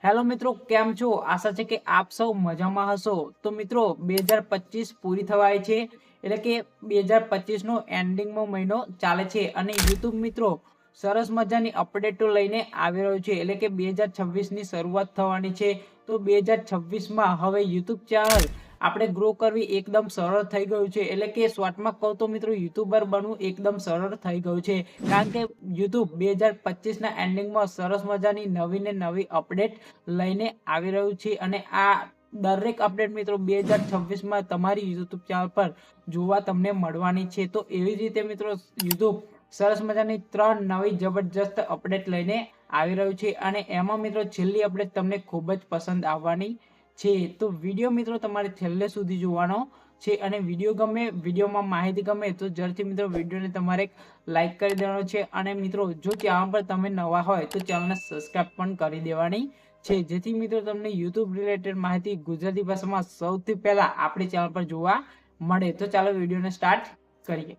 Hello મિત્રો, કેમ છો? આશા છે કે આપ સૌ મજામાં હશો. તો મિત્રો 2025 પૂરી થવાય છે, એટલે કે 2025 નો એન્ડિંગનો મહિનો ચાલે છે અને યુટ્યુબ મિત્રો સરસ મજાની અપડેટો લઈને આવી રહ્યું છે, એટલે કે 2026 ની શરૂઆત થવાની છે. તો 2026 માં હવે યુટ્યુબ ચેનલ આપણે ગ્રો કરવી એકદમ સરળ થઈ ગયું છે, એટલે કે શોર્ટમાં કહું તો મિત્રો યુટ્યુબર બનવું એકદમ સરળ થઈ ગયું છે, કારણ કે યુટ્યુબ 2025 ના એન્ડિંગમાં સરસ મજાની નવી ને નવી અપડેટ લઈને આવી રહ્યું છે અને આ દરેક અપડેટ મિત્રો 2026 માં તમારી યુટ્યુબ ચેનલ પર જોવા તમને મળવાની છે. તો એવી જ રીતે મિત્રો યુટ્યુબ સરસ મજાની 3 નવી જબરજસ્ત અપડેટ લઈને આવી રહ્યું છે અને એમાં મિત્રો છેલ્લી અપડેટ તમને ખૂબ જ પસંદ આવવાની છે. તો વિડીયો મિત્રો તમારે છેલ્લે સુધી જોવાનો છે અને વિડીયો ગમે, વિડીયોમાં માહિતી ગમે તો ઝડપથી મિત્રો વિડીયોને તમારે લાઈક કરી દેવાનો છે અને મિત્રો જો ચેનલ પર તમે નવા હોય તો ચેનલને સબસ્ક્રાઇબ પણ કરી દેવાની છે, જેથી મિત્રો તમને યુટ્યુબ રિલેટેડ માહિતી ગુજરાતી ભાષામાં સૌથી પહેલા આપણી ચેનલ પર જોવા મળે. તો ચાલો વિડીયોને સ્ટાર્ટ કરીએ.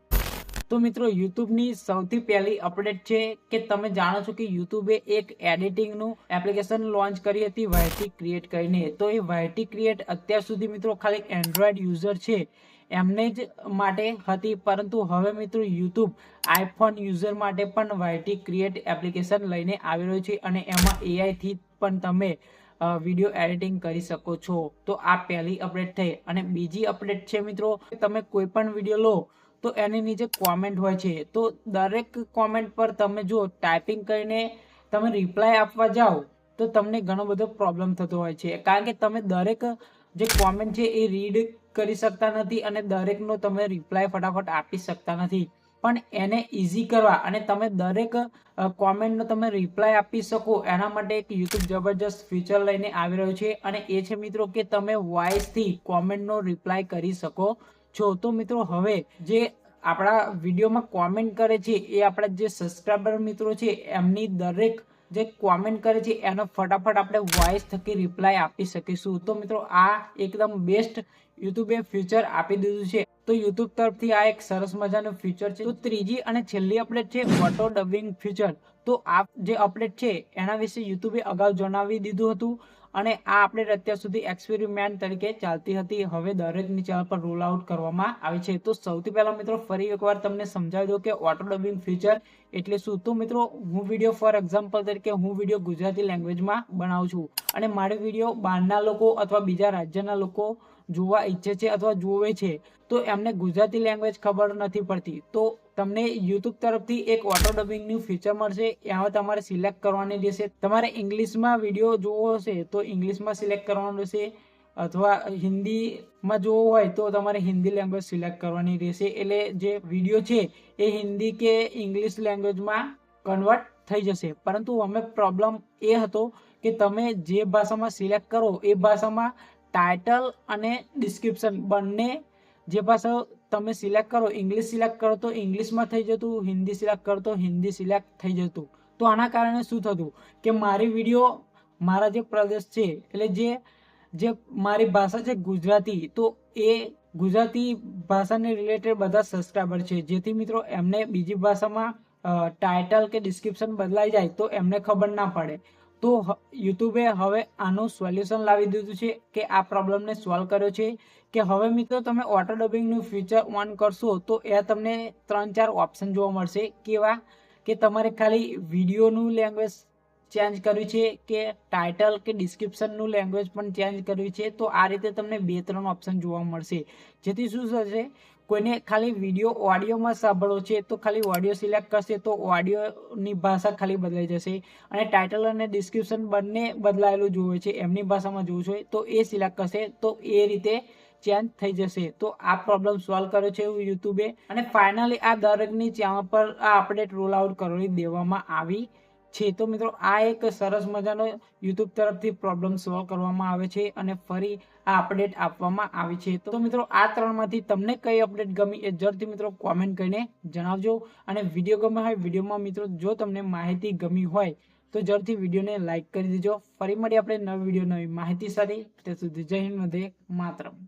તો મિત્રો યુટ્યુબની સૌથી પહેલી અપડેટ છે કે તમે જાણો છો કે યુટ્યુબે એક એડિટિંગનું એપ્લિકેશન લોન્ચ કરી હતી વાયટી ક્રિએટ કરીને. તો એ વાયટી ક્રિએટ અત્યાર સુધી મિત્રો ખાલી એન્ડ્રોઈડ યુઝર છે એમને જ માટે હતી, પરંતુ હવે મિત્રો યુટ્યુબ આઈફોન યુઝર માટે પણ વાયટી ક્રિએટ એપ્લિકેશન લઈને આવી રહ્યું છે અને એમાં એઆઈ થી પણ તમે વિડીયો એડિટિંગ કરી શકો છો. તો આ પહેલી અપડેટ થઈ અને બીજી અપડેટ છે મિત્રો, તમે કોઈ પણ વિડીયો લો તો એની નીચે કોમેન્ટ હોય છે, તો દરેક કોમેન્ટ પર તમે જો ટાઈપિંગ કરીને તમે રિપ્લાય આપવા જાઓ તો તમને ઘણો બધો પ્રોબ્લેમ થતો હોય છે, કારણ કે તમે દરેક જે કોમેન્ટ છે એ રીડ કરી શકતા નથી અને દરેકનો તમે રિપ્લાય ફટાફટ આપી શકતા નથી. પણ એને ઇઝી કરવા અને તમે દરેક કોમેન્ટનો તમે રિપ્લાય આપી શકો એના માટે એક યુટ્યુબ જબરજસ્ત ફીચર લઈને આવી રહ્યું છે અને એ છે મિત્રો કે તમે વોઇસથી કોમેન્ટનો રિપ્લાય કરી શકો છો. તો મિત્રો હવે જે આપણા વિડીયોમાં કોમેન્ટ કરે છે એ આપણા જે સબસ્ક્રાઇબર મિત્રો છે એમની દરેક જે કોમેન્ટ કરે છે એનો ફટાફટ આપણે વોઇસ થકી રિપ્લાય આપી શકીશું. તો મિત્રો આ એકદમ બેસ્ટ યુટ્યુબે ફીચર આપી દીધું છે. તો યુટ્યુબ તરફથી આ એક સરસ મજાનું ફીચર છે. તો ત્રીજી અને છેલ્લી અપડેટ છે ઓટો ડબિંગ ફીચર. તો આ જે અપડેટ છે એના વિશે યુટ્યુબે અગાઉ જણાવી દીધું હતું અને આ અપડેટ અત્યાર સુધી એક્સપેરિમેન્ટ તરીકે ચાલતી હતી, હવે દરેકની ચેનલ પર રોલ આઉટ કરવામાં આવી છે. તો સૌથી પહેલા મિત્રો ફરી એકવાર તમને સમજાવી દઉં કે ઓટો ડબિંગ ફીચર એટલે શું. તો મિત્રો હું વિડીયો ફોર એક્ઝામ્પલ તરીકે હું વિડીયો ગુજરાતી લેંગ્વેજમાં બનાવું છું અને મારો વિડીયો બહારના લોકો અથવા બીજા રાજ્યના લોકો જોવા ઈચ્છે છે અથવા જોવે છે, તો એમને ગુજરાતી લેંગ્વેજ ખબર નથી પડતી, તો તમને યુટ્યુબ તરફથી એક ઓટો ડબિંગનું ફીચર મળશે. એમાં તમારે સિલેક્ટ કરવાની રહેશે. તમારે ઇંગ્લિશમાં વિડીયો જોવો હશે તો ઇંગ્લિશમાં સિલેક્ટ કરવાનું રહેશે, અથવા હિન્દીમાં જોવો હોય તો તમારે હિન્દી લેંગ્વેજ સિલેક્ટ કરવાની રહેશે. એટલે જે વિડીયો છે એ હિન્દી કે ઇંગ્લિશ લેંગ્વેજમાં કન્વર્ટ થઈ જશે. પરંતુ અમે પ્રોબ્લેમ એ હતો કે તમે જે ભાષામાં સિલેક્ટ કરો એ ભાષામાં ટાઇટલ અને ડિસ્ક્રિપ્શન બંને જે ભાષા તમે સિલેક્ટ કરો, ઇંગ્લિશ સિલેક્ટ કરો તો ઇંગ્લિશમાં થઈ જતું, હિન્દી સિલેક્ટ કરો તો હિન્દી સિલેક્ટ થઈ જતું. તો આના કારણે શું થતું કે મારી વિડીયો મારા જે પ્રદેશ છે એટલે જે મારી ભાષા છે ગુજરાતી, તો એ ગુજરાતી ભાષાને રિલેટેડ બધા સબસ્ક્રાઈબર છે, જેથી મિત્રો એમને બીજી ભાષામાં ટાઇટલ કે ડિસ્ક્રિપ્શન બદલાઈ જાય તો એમને ખબર ના પડે. તો યુટ્યુબે હવે આનું સોલ્યુશન લાવી દીધું છે કે આ પ્રોબ્લેમને સોલ્વ કર્યો છે કે હવે મિત્રો તમે ઓટો ડબિંગનું ફીચર ઓન કરશો તો એ તમને 3-4 ઓપ્શન જોવા મળશે. કેવા કે તમારે ખાલી વિડીયોનું લેંગ્વેજ ચેન્જ કરવી છે કે ટાઇટલ કે ડિસ્ક્રિપ્શનનું લેંગ્વેજ પણ ચેન્જ કરવી છે. તો આ રીતે તમને 2-3 ઓપ્શન જોવા મળશે, જેથી શું થશે, કોઈને ખાલી વિડીયો ઓડિયોમાં સાંભળવો છે તો ખાલી ઓડિયો સિલેક્ટ કરશે તો ઓડિયોની ભાષા ખાલી બદલાઈ જશે અને ટાઇટલ અને ડિસ્ક્રિપ્શન બંને બદલાયેલું જોવે છે, એમની ભાષામાં જોવું જોઈએ તો એ સિલેક્ટ કરશે, તો એ રીતે ચેન્જ થઈ જશે. તો આ પ્રોબ્લેમ સોલ્વ કર્યો છે યુટ્યુબે અને ફાઇનલી આ દરેકની ચેનલ પર આ અપડેટ રોલ આઉટ કરી દેવામાં આવી છે. તો મિત્રો આ એક સરસ મજાનો યુટ્યુબ તરફથી પ્રોબ્લેમ સોલ્વ કરવામાં આવે છે અને ફરી આ અપડેટ આપવામાં આવી છે. તો મિત્રો આ 3માંથી તમને કઈ અપડેટ ગમી એ ઝડપથી મિત્રો કોમેન્ટ કરીને જણાવજો અને વિડીયો ગમ્યો હોય, વિડીયોમાં મિત્રો જો તમને માહિતી ગમી હોય તો ઝડપથી વિડીયોને લાઈક કરી દેજો. ફરી મળીએ આપણે નવા વિડીયો નવી માહિતી સાથે. ત્યાં સુધી જય હિન્દ, વંદે માતરમ.